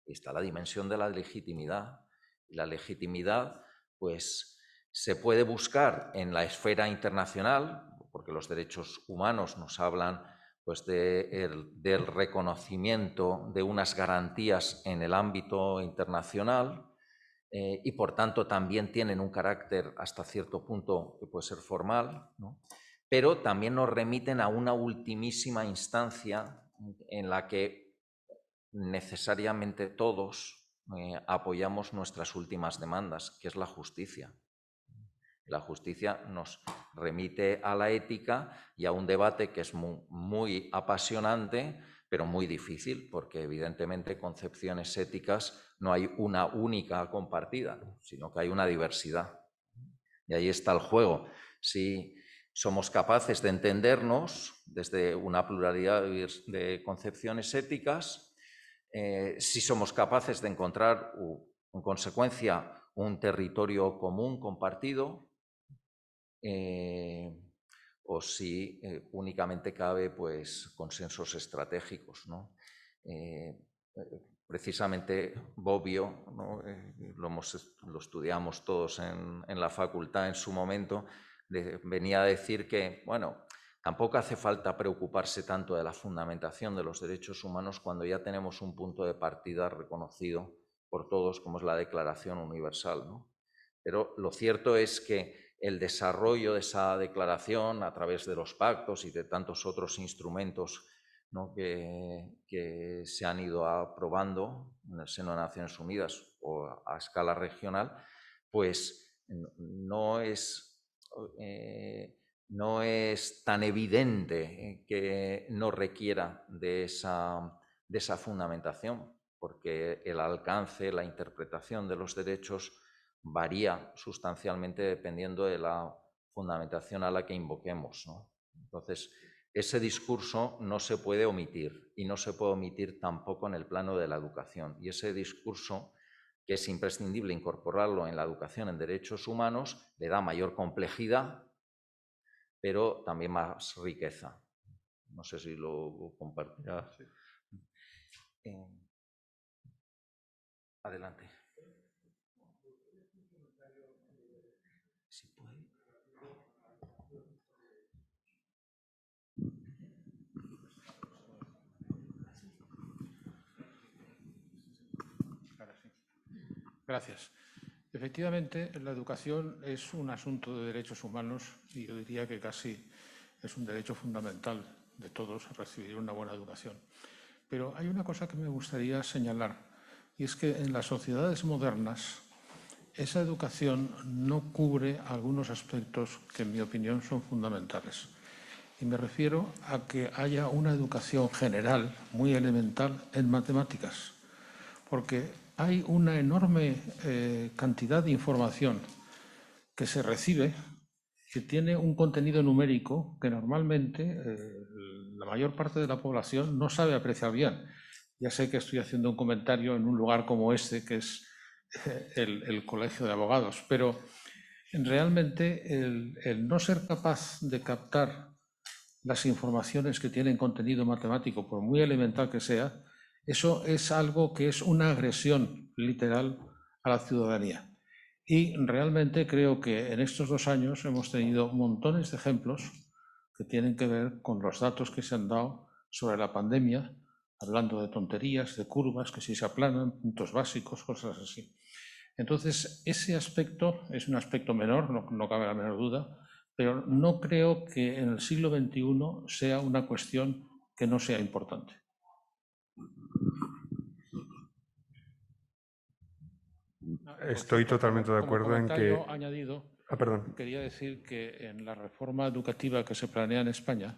y está la dimensión de la legitimidad. Y la legitimidad, pues, se puede buscar en la esfera internacional, porque los derechos humanos nos hablan pues, del reconocimiento de unas garantías en el ámbito internacional, y por tanto también tienen un carácter hasta cierto punto que puede ser formal, ¿no? Pero también nos remiten a una ultimísima instancia en la que necesariamente todos apoyamos nuestras últimas demandas, que es la justicia. La justicia nos remite a la ética y a un debate que es muy apasionante, pero muy difícil, porque evidentemente concepciones éticas no hay una única compartida, sino que hay una diversidad. Y ahí está el juego. Si somos capaces de entendernos desde una pluralidad de concepciones éticas, si somos capaces de encontrar, en consecuencia, un territorio común compartido, o si únicamente cabe pues, consensos estratégicos, ¿no? Precisamente Bobbio, ¿no? Lo estudiamos todos en la facultad en su momento, venía a decir que, bueno, tampoco hace falta preocuparse tanto de la fundamentación de los derechos humanos cuando ya tenemos un punto de partida reconocido por todos, como es la Declaración Universal, ¿no? Pero lo cierto es que el desarrollo de esa declaración a través de los pactos y de tantos otros instrumentos, ¿no? que se han ido aprobando en el seno de Naciones Unidas o a escala regional, pues no es tan evidente que no requiera de esa fundamentación, porque el alcance, la interpretación de los derechos varía sustancialmente dependiendo de la fundamentación a la que invoquemos, ¿no? Entonces, ese discurso no se puede omitir y no se puede omitir tampoco en el plano de la educación. Y ese discurso, que es imprescindible incorporarlo en la educación en derechos humanos, le da mayor complejidad, pero también más riqueza. No sé si lo compartirá. Sí. Adelante. Si puede. Gracias. Efectivamente, la educación es un asunto de derechos humanos y yo diría que casi es un derecho fundamental de todos recibir una buena educación. Pero hay una cosa que me gustaría señalar y es que en las sociedades modernas esa educación no cubre algunos aspectos que en mi opinión son fundamentales. Y me refiero a que haya una educación general muy elemental en matemáticas, porque hay una enorme cantidad de información que se recibe que tiene un contenido numérico que normalmente la mayor parte de la población no sabe apreciar bien. Ya sé que estoy haciendo un comentario en un lugar como este, que es el Colegio de Abogados, pero realmente el no ser capaz de captar las informaciones que tienen contenido matemático, por muy elemental que sea, eso es algo que es una agresión literal a la ciudadanía. Y realmente creo que en estos 2 años hemos tenido montones de ejemplos que tienen que ver con los datos que se han dado sobre la pandemia, hablando de tonterías, de curvas, que si se aplanan, puntos básicos, cosas así. Entonces, ese aspecto es un aspecto menor, no cabe la menor duda, pero no creo que en el siglo XXI sea una cuestión que no sea importante. Estoy totalmente de acuerdo en que... Como comentario añadido, perdón. quería decir que en la reforma educativa que se planea en España,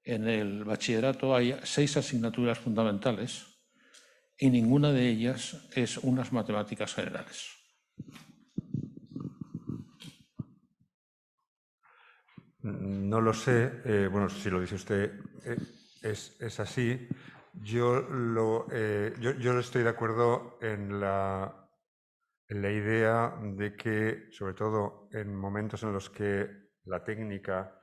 en el bachillerato hay 6 asignaturas fundamentales y ninguna de ellas es unas matemáticas generales. No lo sé, bueno, si lo dice usted, es así. Yo estoy de acuerdo en la idea de que, sobre todo en momentos en los que la técnica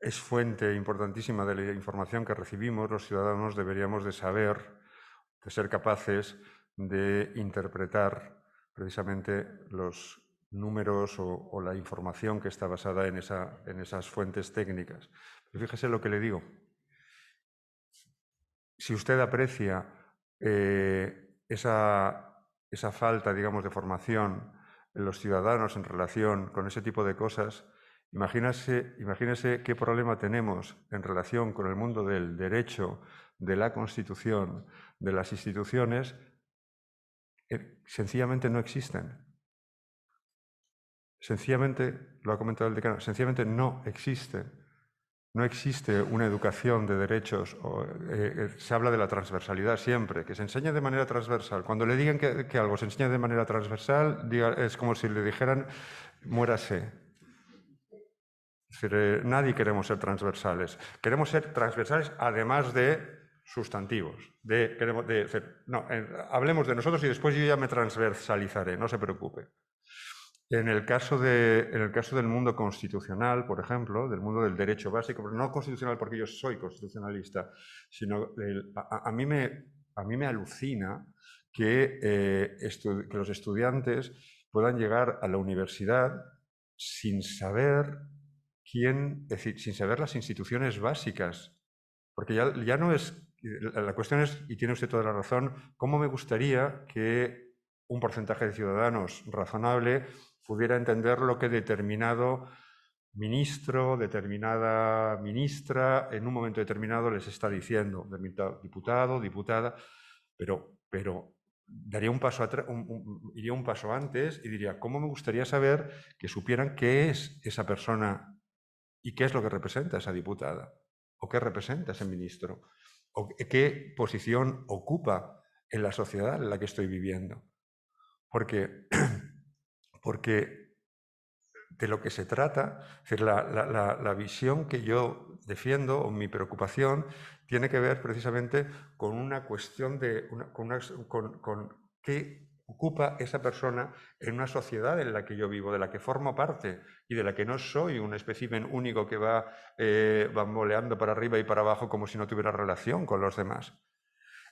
es fuente importantísima de la información que recibimos, los ciudadanos deberíamos de saber, de ser capaces de interpretar precisamente los números o la información que está basada en esas fuentes técnicas. Pero fíjese lo que le digo. Si usted aprecia esa falta, digamos, de formación en los ciudadanos en relación con ese tipo de cosas, imagínese qué problema tenemos en relación con el mundo del derecho, de la Constitución, de las instituciones, sencillamente no existen. Sencillamente, lo ha comentado el decano, sencillamente no existen. No existe una educación de derechos, se habla de la transversalidad siempre, que se enseña de manera transversal. Cuando le digan que algo se enseña de manera transversal, es como si le dijeran, muérase. Es decir, nadie queremos ser transversales. Queremos ser transversales además de sustantivos. Hablemos de nosotros y después yo ya me transversalizaré, no se preocupe. En el caso del mundo constitucional, por ejemplo, del mundo del derecho básico, pero no constitucional porque yo soy constitucionalista, sino a mí me alucina que los estudiantes puedan llegar a la universidad sin saber sin saber las instituciones básicas. Porque ya no es... La cuestión es, y tiene usted toda la razón, cómo me gustaría que un porcentaje de ciudadanos razonable pudiera entender lo que determinado ministro, determinada ministra, en un momento determinado les está diciendo, diputado, diputada, pero daría un paso atrás, iría un paso antes y diría, ¿cómo me gustaría saber que supieran qué es esa persona y qué es lo que representa esa diputada? ¿O qué representa ese ministro? ¿O qué posición ocupa en la sociedad en la que estoy viviendo? Porque de lo que se trata, es decir, la visión que yo defiendo o mi preocupación tiene que ver precisamente con una cuestión con qué ocupa esa persona en una sociedad en la que yo vivo, de la que formo parte y de la que no soy un espécimen único que va bamboleando para arriba y para abajo como si no tuviera relación con los demás.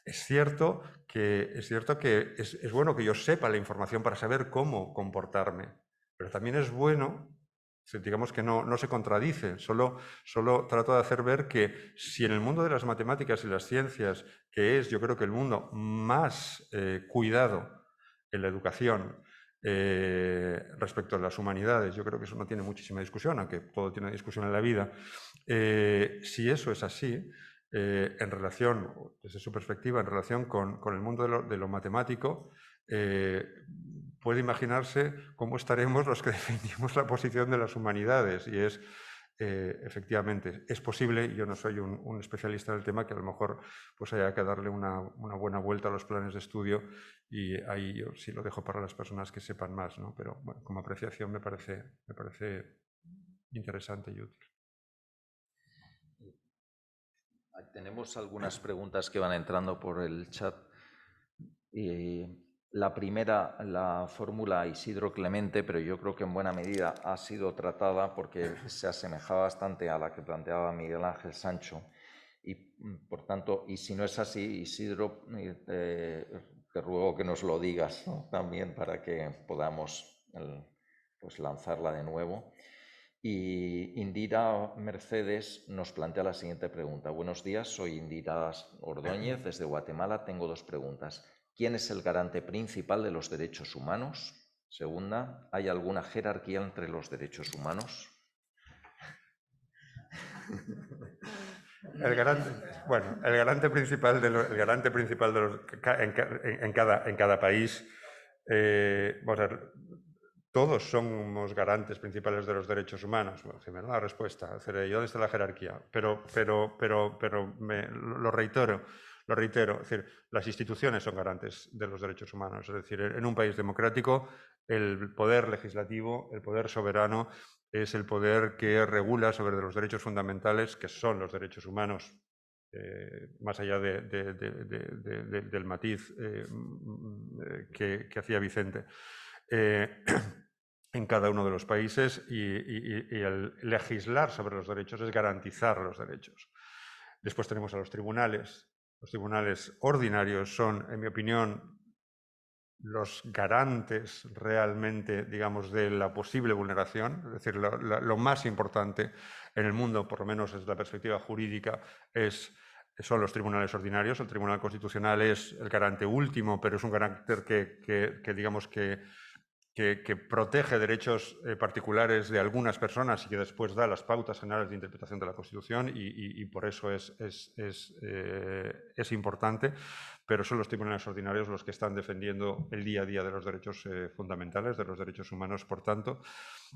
Es cierto que es bueno que yo sepa la información para saber cómo comportarme, pero también es bueno, digamos que no se contradice, solo trato de hacer ver que si en el mundo de las matemáticas y las ciencias, que es yo creo que el mundo más cuidado en la educación respecto a las humanidades, yo creo que eso no tiene muchísima discusión, aunque todo tiene discusión en la vida, si eso es así, en relación, desde su perspectiva, en relación con el mundo de lo matemático, puede imaginarse cómo estaremos los que defendimos la posición de las humanidades. Y es, efectivamente, es posible, y yo no soy un especialista en el tema, que a lo mejor pues haya que darle una buena vuelta a los planes de estudio, y ahí yo sí lo dejo para las personas que sepan más, ¿no? Pero bueno, como apreciación me parece interesante y útil. Tenemos algunas preguntas que van entrando por el chat. La primera la fórmula Isidro Clemente, pero yo creo que en buena medida ha sido tratada porque se asemejaba bastante a la que planteaba Miguel Ángel Sancho. Y, por tanto, y si no es así, Isidro, te ruego que nos lo digas, ¿no? También para que podamos pues lanzarla de nuevo. Y Indira Mercedes nos plantea la siguiente pregunta. Buenos días, soy Indira Ordóñez desde Guatemala. Tengo 2 preguntas. ¿Quién es el garante principal de los derechos humanos? Segunda, ¿hay alguna jerarquía entre los derechos humanos? El garante principal de los, en cada país, vamos a ver, todos somos garantes principales de los derechos humanos. Bueno, primero la respuesta, ¿y dónde está la jerarquía? Pero lo reitero, es decir, las instituciones son garantes de los derechos humanos. Es decir, en un país democrático, el poder legislativo, el poder soberano, es el poder que regula sobre los derechos fundamentales, que son los derechos humanos, más allá del matiz que hacía Vicente, en cada uno de los países, y el legislar sobre los derechos es garantizar los derechos. Después tenemos a los tribunales. Los tribunales ordinarios son, en mi opinión, los garantes realmente, digamos, de la posible vulneración. Es decir, lo más importante en el mundo, por lo menos desde la perspectiva jurídica, son los tribunales ordinarios. El Tribunal Constitucional es el garante último, pero es un carácter que digamos, que protege derechos particulares de algunas personas y que después da las pautas generales de interpretación de la Constitución, y por eso es importante, pero son los tribunales ordinarios los que están defendiendo el día a día de los derechos fundamentales, de los derechos humanos, por tanto.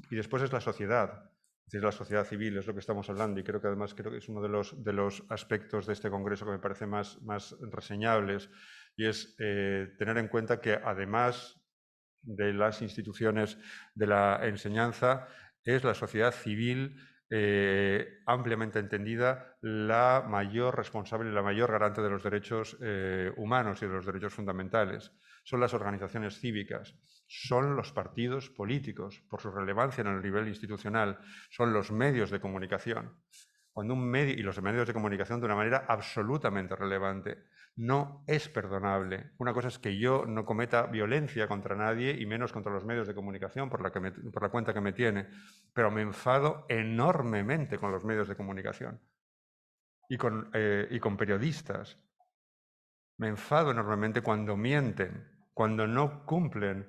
Y después es la sociedad. Es decir, la sociedad civil es lo que estamos hablando, y creo que es uno de los aspectos de este congreso que me parece más reseñables, y es tener en cuenta que, además de las instituciones de la enseñanza, es la sociedad civil ampliamente entendida la mayor responsable y la mayor garante de los derechos humanos y de los derechos fundamentales. Son las organizaciones cívicas, son los partidos políticos, por su relevancia en el nivel institucional, son los medios de comunicación. Cuando un medio, y los medios de comunicación de una manera absolutamente relevante, no es perdonable. Una cosa es que yo no cometa violencia contra nadie, y menos contra los medios de comunicación por la cuenta que me tiene, pero me enfado enormemente con los medios de comunicación y con periodistas. Me enfado enormemente cuando mienten, cuando no cumplen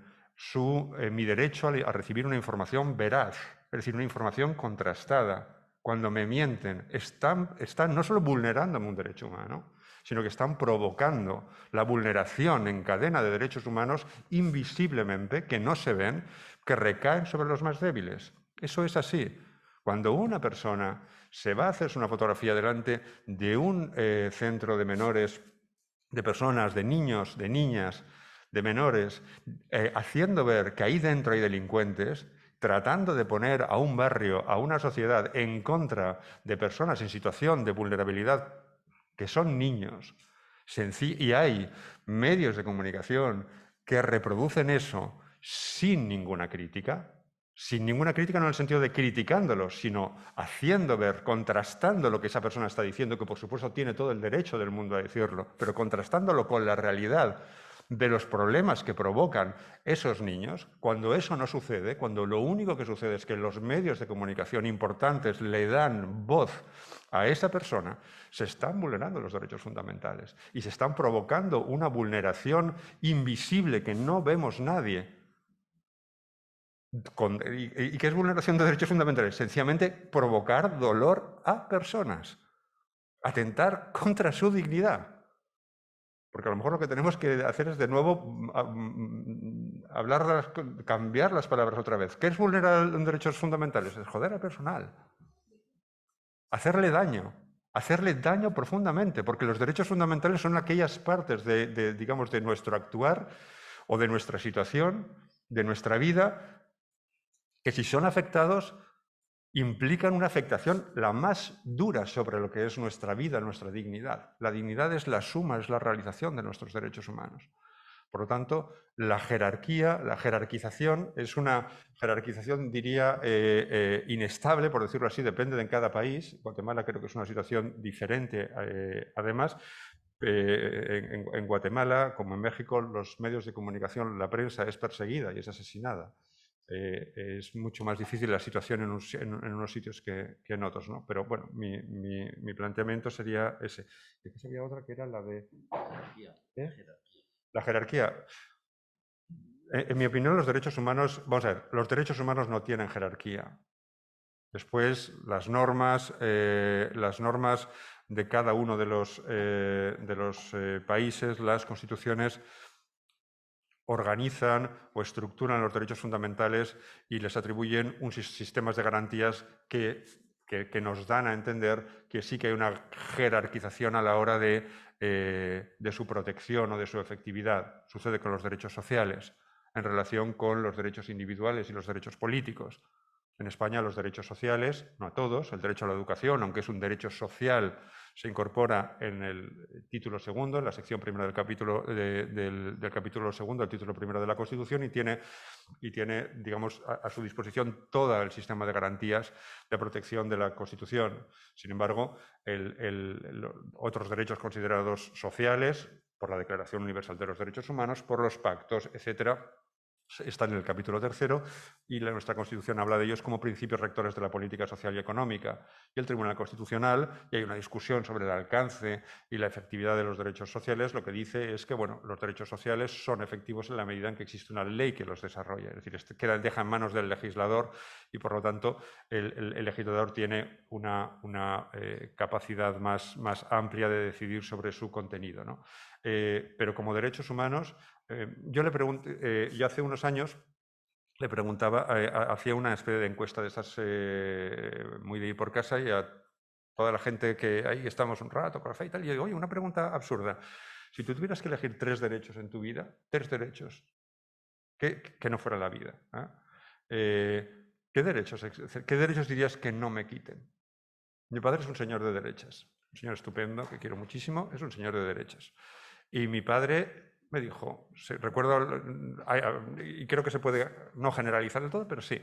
mi derecho a recibir una información veraz, es decir, una información contrastada. Cuando me mienten, están no solo vulnerando un derecho humano, sino que están provocando la vulneración en cadena de derechos humanos invisiblemente, que no se ven, que recaen sobre los más débiles. Eso es así. Cuando una persona se va a hacerse una fotografía delante de un centro de menores, de personas, de niños, de niñas, de menores, haciendo ver que ahí dentro hay delincuentes, tratando de poner a un barrio, a una sociedad, en contra de personas en situación de vulnerabilidad, que son niños, y hay medios de comunicación que reproducen eso sin ninguna crítica no en el sentido de criticándolos, sino haciendo ver, contrastando lo que esa persona está diciendo, que por supuesto tiene todo el derecho del mundo a decirlo, pero contrastándolo con la realidad de los problemas que provocan esos niños. Cuando eso no sucede, cuando lo único que sucede es que los medios de comunicación importantes le dan voz a esa persona, se están vulnerando los derechos fundamentales y se están provocando una vulneración invisible que no vemos nadie. ¿Y qué es vulneración de derechos fundamentales? Sencillamente provocar dolor a personas, atentar contra su dignidad. Porque a lo mejor lo que tenemos que hacer es de nuevo cambiar las palabras otra vez. ¿Qué es vulnerar derechos fundamentales? Es joder al personal. Hacerle daño profundamente, porque los derechos fundamentales son aquellas partes digamos, de nuestro actuar o de nuestra situación, de nuestra vida, que si son afectados implican una afectación la más dura sobre lo que es nuestra vida, nuestra dignidad. La dignidad es la suma, es la realización de nuestros derechos humanos. Por lo tanto, la jerarquización es una jerarquización, diría, inestable, por decirlo así, depende de cada país. Guatemala creo que es una situación diferente, además. En Guatemala, como en México, los medios de comunicación, la prensa es perseguida y es asesinada. Es mucho más difícil la situación en unos sitios que en otros, ¿no? Pero bueno, mi planteamiento sería ese. ¿Y sería otra que era la de...? La jerarquía. En mi opinión, los derechos humanos, vamos a ver, los derechos humanos no tienen jerarquía. Después, las normas de cada uno de los países, las constituciones, organizan o estructuran los derechos fundamentales y les atribuyen sistemas de garantías que nos dan a entender que sí que hay una jerarquización a la hora de su protección o de su efectividad. Sucede con los derechos sociales en relación con los derechos individuales y los derechos políticos. En España los derechos sociales, no a todos, el derecho a la educación, aunque es un derecho social, se incorpora en el título segundo, en la sección primera del capítulo segundo, el título primero de la Constitución, y tiene digamos, a su disposición todo el sistema de garantías de protección de la Constitución. Sin embargo, otros derechos considerados sociales, por la Declaración Universal de los Derechos Humanos, por los pactos, etcétera, están en el capítulo tercero y nuestra Constitución habla de ellos como principios rectores de la política social y económica. Y el Tribunal Constitucional, y hay una discusión sobre el alcance y la efectividad de los derechos sociales, lo que dice es que bueno, los derechos sociales son efectivos en la medida en que existe una ley que los desarrolla. Es decir, deja en manos del legislador y por lo tanto el legislador tiene una capacidad más amplia de decidir sobre su contenido, ¿no? Pero como derechos humanos, yo le pregunté, yo hace unos años le preguntaba, hacía una especie de encuesta de estas muy de ir por casa y a toda la gente que ahí estamos un rato, café y tal, y yo digo, oye, una pregunta absurda. Si tú tuvieras que elegir 3 derechos en tu vida, 3 derechos, que no fuera la vida, ¿qué derechos dirías que no me quiten? Mi padre es un señor de derechas, un señor estupendo, que quiero muchísimo, es un señor de derechas. Y mi padre me dijo, recuerdo, y creo que se puede no generalizar del todo, pero sí.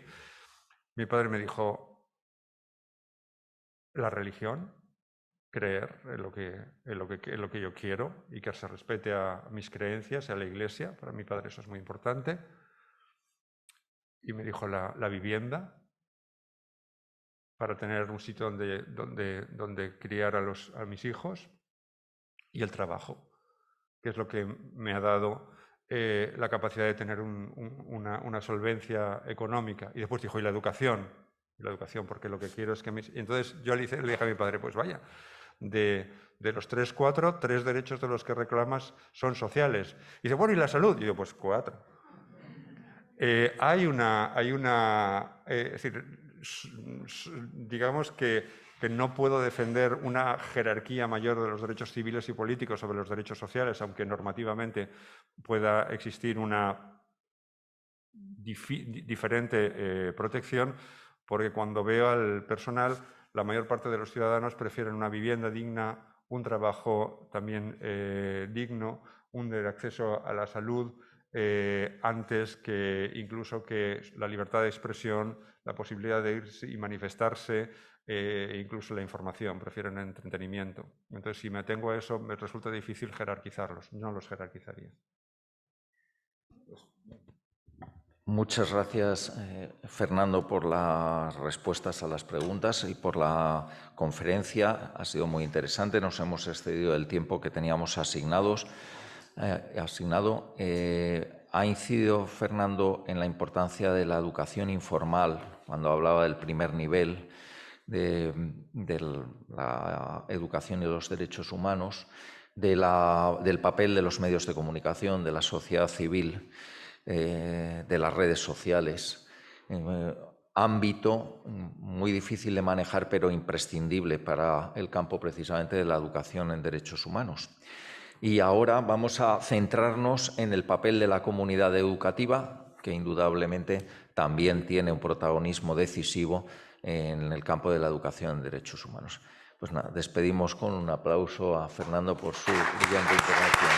Mi padre me dijo, la religión, creer en lo que yo quiero y que se respete a mis creencias, a la Iglesia, para mi padre eso es muy importante. Y me dijo la vivienda, para tener un sitio donde criar a mis hijos, y el trabajo, que es lo que me ha dado la capacidad de tener una solvencia económica. Y después dijo, y la educación, porque lo que quiero es que mis... Y entonces yo le dije a mi padre, pues vaya, de los 4, 3 derechos de los que reclamas son sociales. Y dice, bueno, ¿y la salud? Y yo, pues 4. Es decir, digamos que no puedo defender una jerarquía mayor de los derechos civiles y políticos sobre los derechos sociales, aunque normativamente pueda existir una diferente protección, porque cuando veo al personal, la mayor parte de los ciudadanos prefieren una vivienda digna, un trabajo también digno, un acceso a la salud, antes que incluso que la libertad de expresión, la posibilidad de irse y manifestarse, incluso la información, prefieren el entretenimiento. Entonces, si me atengo a eso, me resulta difícil jerarquizarlos, no los jerarquizaría. Muchas gracias, Fernando, por las respuestas a las preguntas y por la conferencia. Ha sido muy interesante, nos hemos excedido del tiempo que teníamos asignado. Ha incidido, Fernando, en la importancia de la educación informal, cuando hablaba del primer nivel de la educación y los derechos humanos, del papel de los medios de comunicación, de la sociedad civil, de las redes sociales, ámbito muy difícil de manejar, pero imprescindible para el campo precisamente de la educación en derechos humanos. Y ahora vamos a centrarnos en el papel de la comunidad educativa, que indudablemente también tiene un protagonismo decisivo en el campo de la educación en derechos humanos. Pues nada, despedimos con un aplauso a Fernando por su brillante intervención.